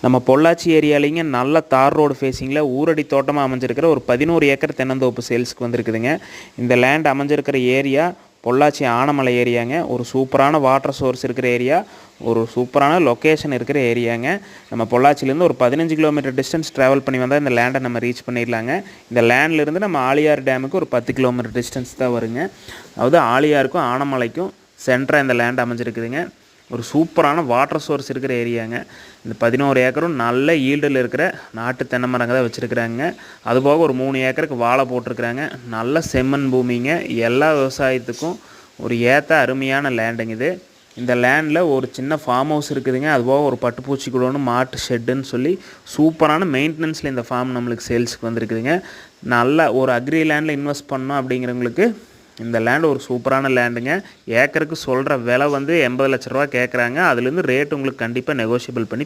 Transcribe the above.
நம்ம பொள்ளாச்சி ஏரியாலிங்க நல்ல தார் ரோடு ஃபேஸிங்கில் ஊரடி தோட்டமாக அமைஞ்சிருக்கிற ஒரு 11 ஏக்கர் தென்னந்தோப்பு சேல்ஸுக்கு வந்திருக்குதுங்க. இந்த லேண்ட் அமைஞ்சிருக்கிற ஏரியா பொள்ளாச்சி ஆனமலை ஏரியாங்க. ஒரு சூப்பரான வாட்டர் சோர்ஸ் இருக்கிற ஏரியா, ஒரு சூப்பரான லொக்கேஷன் இருக்கிற ஏரியாங்க. நம்ம பொள்ளாச்சிலேருந்து ஒரு 15 கிலோமீட்டர் டிஸ்டன்ஸ் ட்ராவல் பண்ணி வந்தால் இந்த லேண்டை நம்ம ரீச் பண்ணிடலாங்க. இந்த லேண்ட்லேருந்து நம்ம ஆழியார் டேமுக்கு ஒரு 10 கிலோமீட்டர் டிஸ்டன்ஸ் தான் வருங்க. அதாவது ஆழியாருக்கும் ஆனமலைக்கும் சென்டராக இந்த லேண்ட் அமைஞ்சிருக்குதுங்க. ஒரு சூப்பரான வாட்டர் சோர்ஸ் இருக்கிற ஏரியாங்க. இந்த 11 ஏக்கரும் நல்ல ஈல்டில் இருக்கிற நாட்டு தென்னை மரங்க தான் வச்சுருக்குறாங்க. அதுபோக ஒரு 3 ஏக்கருக்கு வாழை போட்டிருக்கிறாங்க. நல்ல செம்மண் பூமிங்க. எல்லா விவசாயத்துக்கும் ஒரு ஏற்ற அருமையான லேண்டுங்க இது. இந்த லேண்டில் ஒரு சின்ன ஃபார்ம் ஹவுஸ் இருக்குதுங்க. அதுபோக ஒரு பட்டுப்பூச்சி குடோன்னு மாட்டு ஷெட்டுன்னு சொல்லி சூப்பரான மெயின்டெனன்ஸில் இந்த ஃபார்ம் நம்மளுக்கு சேல்ஸுக்கு வந்திருக்குதுங்க. நல்ல ஒரு அக்ரி லேண்டில் இன்வெஸ்ட் பண்ணோம் அப்படிங்கிறவங்களுக்கு இந்த லேண்டு ஒரு சூப்பரான லேண்டுங்க. ஏக்கருக்கு சொல்கிற விலை வந்து 80 லட்ச ரூபா கேட்குறாங்க. அதுலேருந்து ரேட் உங்களுக்கு கண்டிப்பாக நெகோஷியபிள் பண்ணி